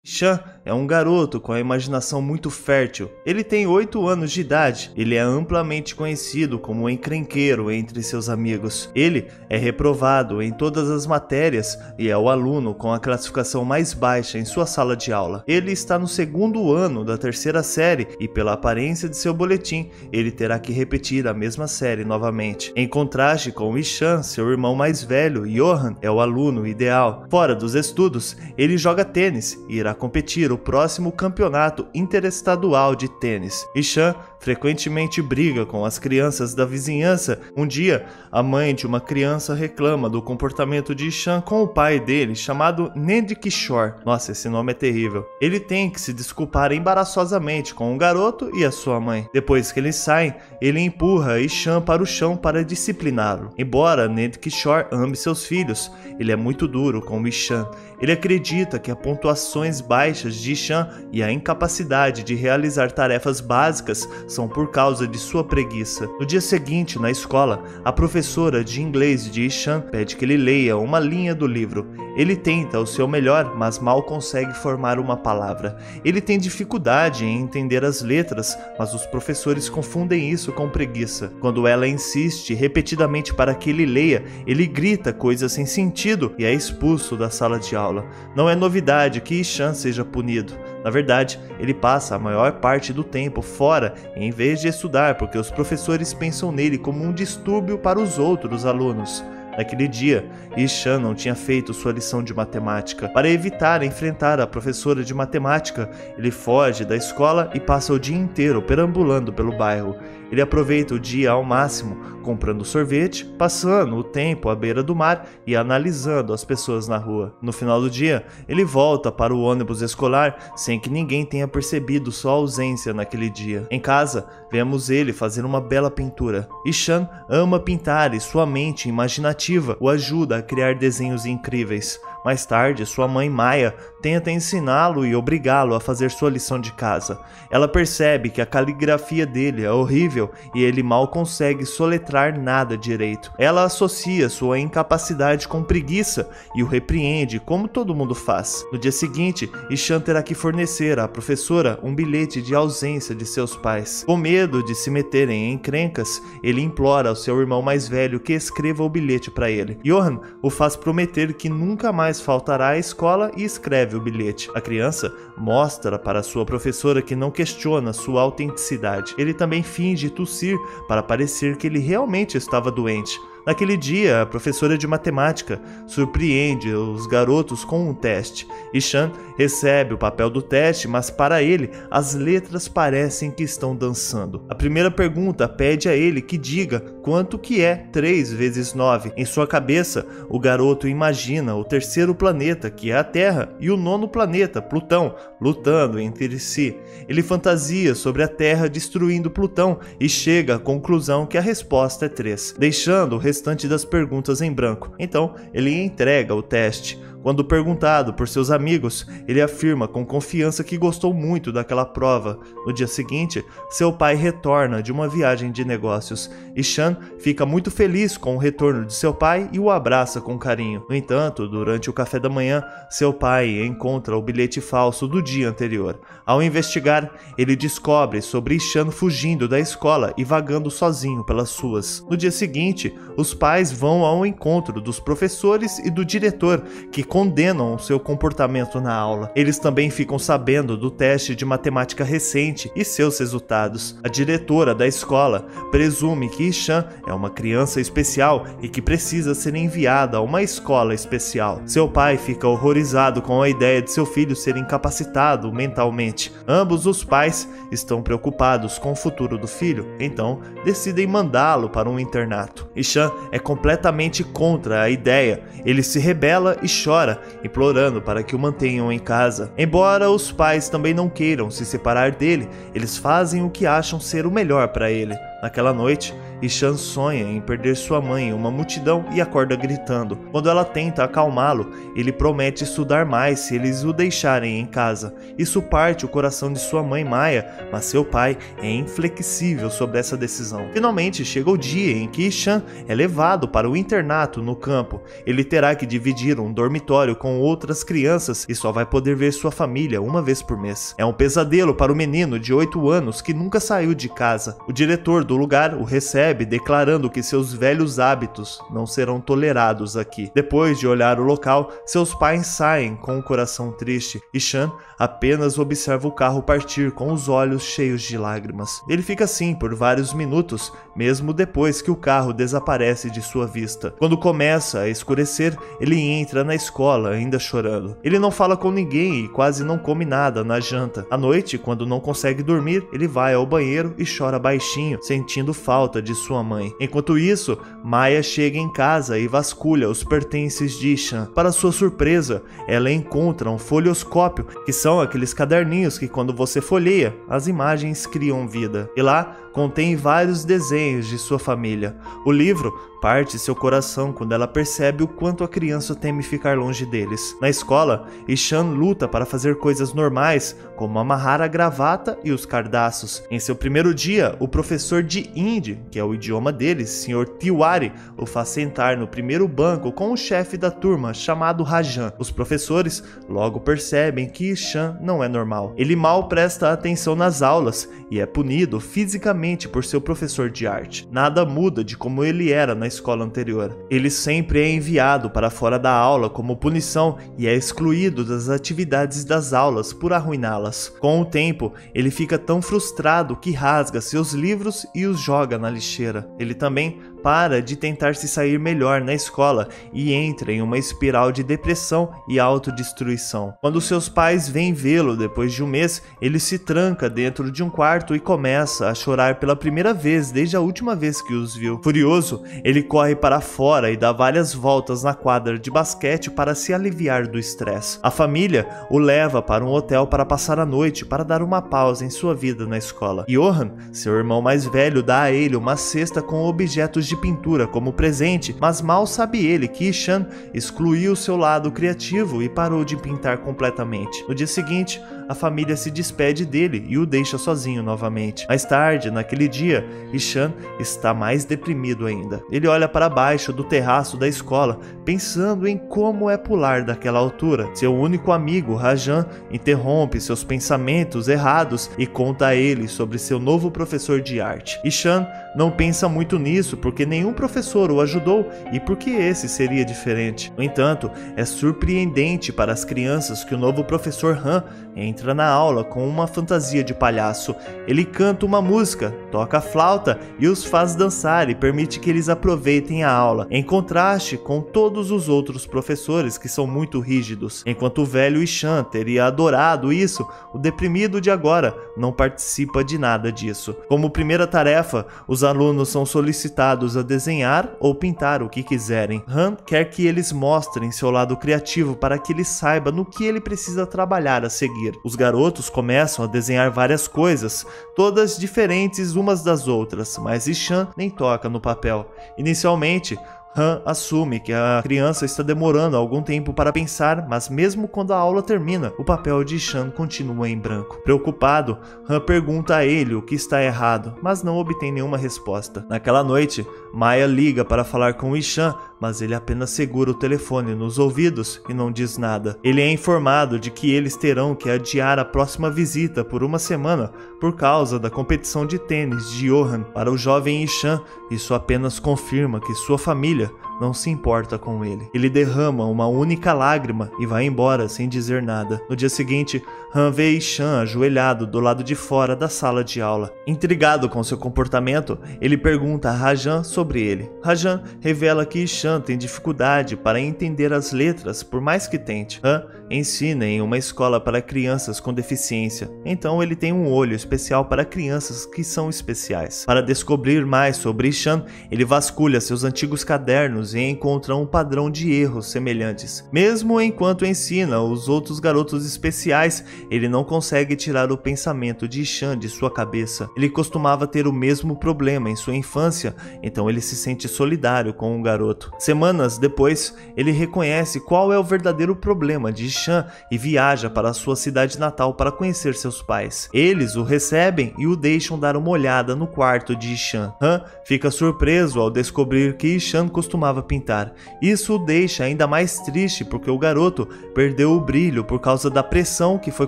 Ishan é um garoto com a imaginação muito fértil. Ele tem 8 anos de idade. Ele é amplamente conhecido como um encrenqueiro entre seus amigos. Ele é reprovado em todas as matérias e é o aluno com a classificação mais baixa em sua sala de aula. Ele está no 2º ano da 3ª série e, pela aparência de seu boletim, ele terá que repetir a mesma série novamente. Em contraste com Ishan, seu irmão mais velho, Johan, é o aluno ideal. Fora dos estudos, ele joga tênis e irá competir o próximo campeonato interestadual de tênis. Ishan frequentemente briga com as crianças da vizinhança. Um dia, a mãe de uma criança reclama do comportamento de Ishan com o pai dele, chamado Nandkishore. Nossa, esse nome é terrível. Ele tem que se desculpar embaraçosamente com o garoto e a sua mãe. Depois que eles saem, ele empurra Ishan para o chão para discipliná-lo. Embora Nandkishore ame seus filhos, ele é muito duro com Ishan. Ele acredita que as pontuações baixas de Ishan e a incapacidade de realizar tarefas básicas são por causa de sua preguiça. No dia seguinte, na escola, a professora de inglês de Ishan pede que ele leia uma linha do livro. Ele tenta o seu melhor, mas mal consegue formar uma palavra. Ele tem dificuldade em entender as letras, mas os professores confundem isso com preguiça. Quando ela insiste repetidamente para que ele leia, ele grita coisas sem sentido e é expulso da sala de aula. Não é novidade que Ishan seja punido. Na verdade, ele passa a maior parte do tempo fora em vez de estudar, porque os professores pensam nele como um distúrbio para os outros alunos. Naquele dia, Ishan não tinha feito sua lição de matemática. Para evitar enfrentar a professora de matemática, ele foge da escola e passa o dia inteiro perambulando pelo bairro. Ele aproveita o dia ao máximo, comprando sorvete, passando o tempo à beira do mar e analisando as pessoas na rua. No final do dia, ele volta para o ônibus escolar sem que ninguém tenha percebido sua ausência naquele dia. Em casa, vemos ele fazer uma bela pintura. Ishan ama pintar e sua mente imaginativa o ajuda a criar desenhos incríveis. Mais tarde, sua mãe Maya tenta ensiná-lo e obrigá-lo a fazer sua lição de casa. Ela percebe que a caligrafia dele é horrível e ele mal consegue soletrar nada direito. Ela associa sua incapacidade com preguiça e o repreende, como todo mundo faz. No dia seguinte, Ishan terá que fornecer à professora um bilhete de ausência de seus pais. Com medo de se meterem em encrencas, ele implora ao seu irmão mais velho que escreva o bilhete para ele. Johan o faz prometer que nunca mais faltará à escola e escreve o bilhete. A criança mostra para sua professora que não questiona sua autenticidade. Ele também finge tossir para parecer que ele realmente estava doente. Naquele dia, a professora de matemática surpreende os garotos com um teste. Ishan recebe o papel do teste, mas para ele, as letras parecem que estão dançando. A primeira pergunta pede a ele que diga quanto que é 3 vezes 9. Em sua cabeça, o garoto imagina o 3º planeta, que é a Terra, e o 9º planeta, Plutão, lutando entre si. Ele fantasia sobre a Terra destruindo Plutão e chega à conclusão que a resposta é 3, deixando o restante das perguntas em branco. Então, ele entrega o teste. Quando perguntado por seus amigos, ele afirma com confiança que gostou muito daquela prova. No dia seguinte, seu pai retorna de uma viagem de negócios. Ishan fica muito feliz com o retorno de seu pai e o abraça com carinho. No entanto, durante o café da manhã, seu pai encontra o bilhete falso do dia anterior. Ao investigar, ele descobre sobre Ishan fugindo da escola e vagando sozinho pelas ruas. No dia seguinte, os pais vão ao encontro dos professores e do diretor, que condenam o seu comportamento na aula. Eles também ficam sabendo do teste de matemática recente e seus resultados. A diretora da escola presume que Ishan é uma criança especial e que precisa ser enviada a uma escola especial. Seu pai fica horrorizado com a ideia de seu filho ser incapacitado mentalmente. Ambos os pais estão preocupados com o futuro do filho, então decidem mandá-lo para um internato. Ishan é completamente contra a ideia. Ele se rebela e chora, implorando para que o mantenham em casa. Embora os pais também não queiram se separar dele, eles fazem o que acham ser o melhor para ele. Naquela noite, Ishan sonha em perder sua mãe em uma multidão e acorda gritando. Quando ela tenta acalmá-lo, ele promete estudar mais se eles o deixarem em casa. Isso parte o coração de sua mãe Maya, mas seu pai é inflexível sobre essa decisão. Finalmente chega o dia em que Ishan é levado para o internato no campo. Ele terá que dividir um dormitório com outras crianças e só vai poder ver sua família uma vez por mês. É um pesadelo para o menino de 8 anos que nunca saiu de casa. O diretor do lugar o recebe, declarando que seus velhos hábitos não serão tolerados aqui. Depois de olhar o local, seus pais saem com o coração triste. Ishan apenas observa o carro partir com os olhos cheios de lágrimas. Ele fica assim por vários minutos, mesmo depois que o carro desaparece de sua vista. Quando começa a escurecer, ele entra na escola ainda chorando. Ele não fala com ninguém e quase não come nada na janta. À noite, quando não consegue dormir, ele vai ao banheiro e chora baixinho, sentindo falta de sua mãe. Enquanto isso, Maya chega em casa e vasculha os pertences de Ishan. Para sua surpresa, ela encontra um folhoscópio, que são aqueles caderninhos que quando você folheia, as imagens criam vida. E lá contém vários desenhos de sua família. O livro parte seu coração quando ela percebe o quanto a criança teme ficar longe deles. Na escola, Ishan luta para fazer coisas normais, como amarrar a gravata e os cardaços. Em seu primeiro dia, o professor de Hindi, que é o idioma deles, Sr. Tiwari, o faz sentar no primeiro banco com o chefe da turma, chamado Rajan. Os professores logo percebem que Ishan não é normal. Ele mal presta atenção nas aulas e é punido fisicamente por seu professor de arte. Nada muda de como ele era na escola anterior. Ele sempre é enviado para fora da aula como punição e é excluído das atividades das aulas por arruiná-las. Com o tempo, ele fica tão frustrado que rasga seus livros e os joga na lixeira. Ele também para de tentar se sair melhor na escola e entra em uma espiral de depressão e autodestruição. Quando seus pais vêm vê-lo depois de um mês, ele se tranca dentro de um quarto e começa a chorar pela primeira vez desde a última vez que os viu. Furioso, ele corre para fora e dá várias voltas na quadra de basquete para se aliviar do estresse. A família o leva para um hotel para passar a noite para dar uma pausa em sua vida na escola. Johan, seu irmão mais velho, dá a ele uma cesta com objetos de pintura como presente, mas mal sabe ele que Ishan excluiu seu lado criativo e parou de pintar completamente. No dia seguinte, a família se despede dele e o deixa sozinho novamente. Mais tarde, naquele dia, Ishan está mais deprimido ainda. Ele olha para baixo do terraço da escola, pensando em como é pular daquela altura. Seu único amigo, Rajan, interrompe seus pensamentos errados e conta a ele sobre seu novo professor de arte. Ishan não pensa muito nisso porque nenhum professor o ajudou e porque esse seria diferente. No entanto, é surpreendente para as crianças que o novo professor Han entra na aula com uma fantasia de palhaço. Ele canta uma música, toca flauta e os faz dançar e permite que eles aproveitem a aula, em contraste com todos os outros professores que são muito rígidos. Enquanto o velho Ishan teria adorado isso, o deprimido de agora não participa de nada disso. Como primeira tarefa, os alunos são solicitados a desenhar ou pintar o que quiserem. Han quer que eles mostrem seu lado criativo para que ele saiba no que ele precisa trabalhar a seguir. Os garotos começam a desenhar várias coisas, todas diferentes umas das outras, mas Ishan nem toca no papel. Inicialmente, Han assume que a criança está demorando algum tempo para pensar, mas mesmo quando a aula termina, o papel de Ishan continua em branco. Preocupado, Han pergunta a ele o que está errado, mas não obtém nenhuma resposta. Naquela noite, Maya liga para falar com Ishan, mas ele apenas segura o telefone nos ouvidos e não diz nada. Ele é informado de que eles terão que adiar a próxima visita por uma semana por causa da competição de tênis de Johan. Para o jovem Ishan, isso apenas confirma que sua família não se importa com ele. Ele derrama uma única lágrima e vai embora sem dizer nada. No dia seguinte, Han vê Ishan ajoelhado do lado de fora da sala de aula. Intrigado com seu comportamento, ele pergunta a Rajan sobre ele. Rajan revela que Ishan tem dificuldade para entender as letras por mais que tente. Han ensina em uma escola para crianças com deficiência, então ele tem um olho especial para crianças que são especiais. Para descobrir mais sobre Ishan, ele vasculha seus antigos cadernos e encontra um padrão de erros semelhantes. Mesmo enquanto ensina os outros garotos especiais, ele não consegue tirar o pensamento de Ishan de sua cabeça. Ele costumava ter o mesmo problema em sua infância, então ele se sente solidário com o garoto. Semanas depois, ele reconhece qual é o verdadeiro problema de Ishan e viaja para a sua cidade natal para conhecer seus pais. Eles o recebem e o deixam dar uma olhada no quarto de Ishan. Han fica surpreso ao descobrir que Ishan costumava pintar. Isso o deixa ainda mais triste porque o garoto perdeu o brilho por causa da pressão que foi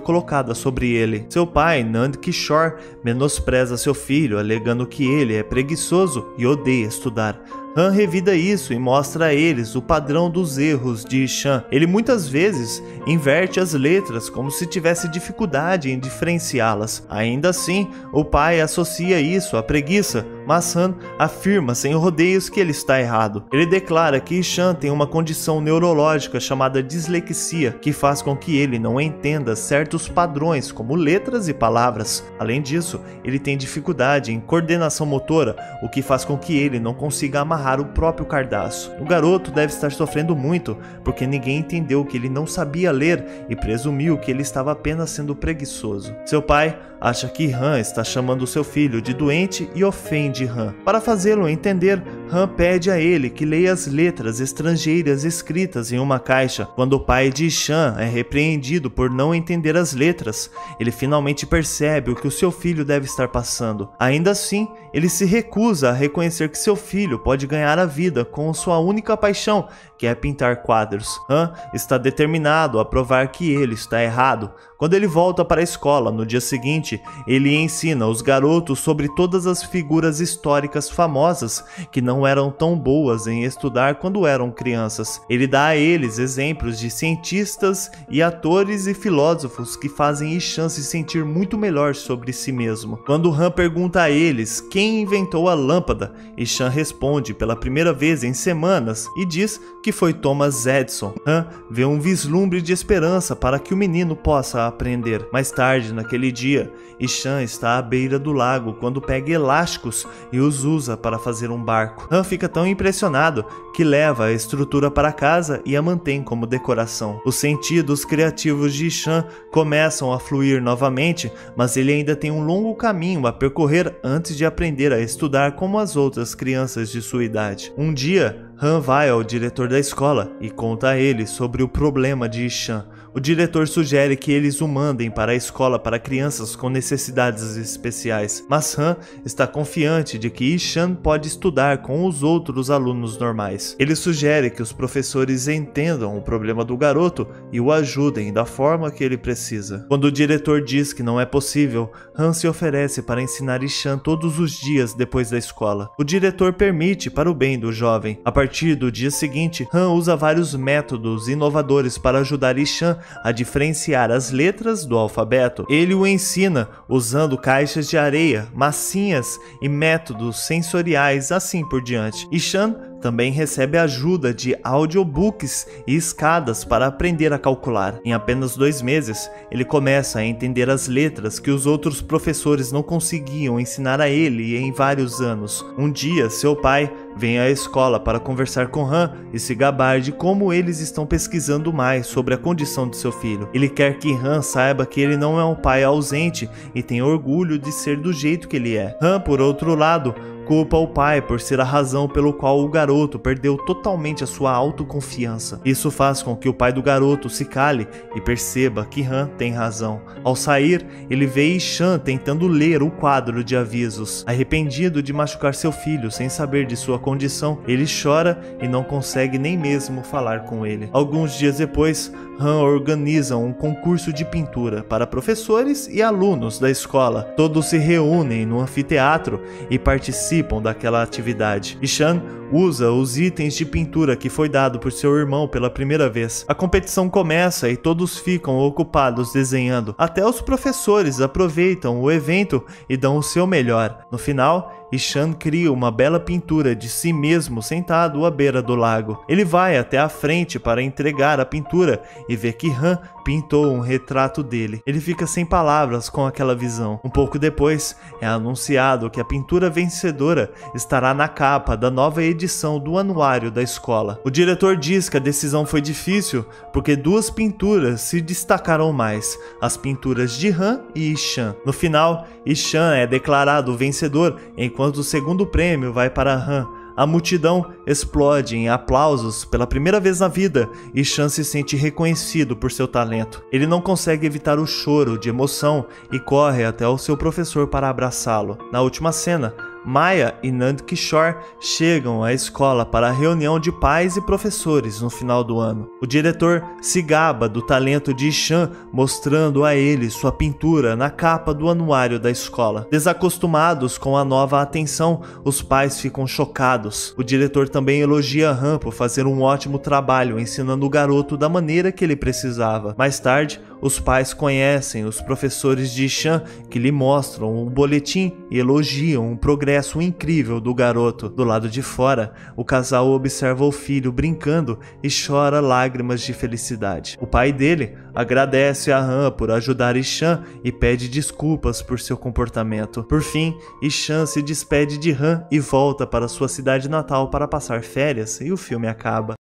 colocada sobre ele. Seu pai, Nand Kishore, menospreza seu filho, alegando que ele é preguiçoso e odeia estudar. Han revida isso e mostra a eles o padrão dos erros de Ishan. Ele muitas vezes inverte as letras como se tivesse dificuldade em diferenciá-las. Ainda assim, o pai associa isso à preguiça, mas Han afirma sem rodeios que ele está errado. Ele declara que Ishan tem uma condição neurológica chamada dislexia, que faz com que ele não entenda certos padrões como letras e palavras. Além disso, ele tem dificuldade em coordenação motora, o que faz com que ele não consiga amarrar o próprio cardaço. O garoto deve estar sofrendo muito, porque ninguém entendeu que ele não sabia ler e presumiu que ele estava apenas sendo preguiçoso. Seu pai acha que Han está chamando seu filho de doente e ofende Han. Para fazê-lo entender, Han pede a ele que leia as letras estrangeiras escritas em uma caixa. Quando o pai de Ishan é repreendido por não entender as letras, ele finalmente percebe o que o seu filho deve estar passando. Ainda assim, ele se recusa a reconhecer que seu filho pode ganhar a vida com sua única paixão, que é pintar quadros. Han está determinado a provar que ele está errado. Quando ele volta para a escola no dia seguinte, ele ensina os garotos sobre todas as figuras históricas famosas que não eram tão boas em estudar quando eram crianças. Ele dá a eles exemplos de cientistas e atores e filósofos que fazem Ishan se sentir muito melhor sobre si mesmo. Quando Han pergunta a eles quem inventou a lâmpada, Ishan responde pela primeira vez em semanas e diz que foi Thomas Edison. Han vê um vislumbre de esperança para que o menino possa aprender. Mais tarde, naquele dia, Ishan está à beira do lago quando pega elásticos e os usa para fazer um barco. Han fica tão impressionado que leva a estrutura para casa e a mantém como decoração. Os sentidos criativos de Ishan começam a fluir novamente, mas ele ainda tem um longo caminho a percorrer antes de aprender a estudar como as outras crianças de sua idade. Um dia, Han vai ao diretor da escola e conta a ele sobre o problema de Ishan. O diretor sugere que eles o mandem para a escola para crianças com necessidades especiais, mas Han está confiante de que Ishan pode estudar com os outros alunos normais. Ele sugere que os professores entendam o problema do garoto e o ajudem da forma que ele precisa. Quando o diretor diz que não é possível, Han se oferece para ensinar Ishan todos os dias depois da escola. O diretor permite para o bem do jovem. A partir do dia seguinte, Han usa vários métodos inovadores para ajudar Ishan a diferenciar as letras do alfabeto. Ele o ensina usando caixas de areia, massinhas e métodos sensoriais, assim por diante. Ishan também recebe ajuda de audiobooks e escadas para aprender a calcular. Em apenas 2 meses, ele começa a entender as letras que os outros professores não conseguiam ensinar a ele em vários anos. Um dia, seu pai vem à escola para conversar com Han e se gabar de como eles estão pesquisando mais sobre a condição de seu filho. Ele quer que Han saiba que ele não é um pai ausente e tem orgulho de ser do jeito que ele é. Han, por outro lado, culpa o pai por ser a razão pelo qual o garoto perdeu totalmente a sua autoconfiança. Isso faz com que o pai do garoto se cale e perceba que Han tem razão. Ao sair, ele vê Ishan tentando ler o quadro de avisos. Arrependido de machucar seu filho sem saber de sua condição, ele chora e não consegue nem mesmo falar com ele. Alguns dias depois, Han organiza um concurso de pintura para professores e alunos da escola. Todos se reúnem no anfiteatro e participam daquela atividade. Ishan usa os itens de pintura que foi dado por seu irmão pela primeira vez. A competição começa e todos ficam ocupados desenhando. Até os professores aproveitam o evento e dão o seu melhor. No final, Ishan cria uma bela pintura de si mesmo sentado à beira do lago. Ele vai até a frente para entregar a pintura e vê que Han pintou um retrato dele. Ele fica sem palavras com aquela visão. Um pouco depois, é anunciado que a pintura vencedora estará na capa da nova edição do anuário da escola. O diretor diz que a decisão foi difícil porque duas pinturas se destacaram mais, as pinturas de Han e Ishan. No final, Ishan é declarado vencedor, enquanto o segundo prêmio vai para Han. A multidão explode em aplausos pela primeira vez na vida e Ishan se sente reconhecido por seu talento. Ele não consegue evitar o choro de emoção e corre até o seu professor para abraçá-lo. Na última cena, Maya e Nand Kishore chegam à escola para a reunião de pais e professores no final do ano. O diretor se gaba do talento de Ishan, mostrando a ele sua pintura na capa do anuário da escola. Desacostumados com a nova atenção, os pais ficam chocados. O diretor também elogia Han por fazer um ótimo trabalho ensinando o garoto da maneira que ele precisava. Mais tarde, os pais conhecem os professores de Ishan, que lhe mostram um boletim e elogiam o progresso incrível do garoto. Do lado de fora, o casal observa o filho brincando e chora lágrimas de felicidade. O pai dele agradece a Han por ajudar Ishan e pede desculpas por seu comportamento. Por fim, Ishan se despede de Han e volta para sua cidade natal para passar férias, e o filme acaba.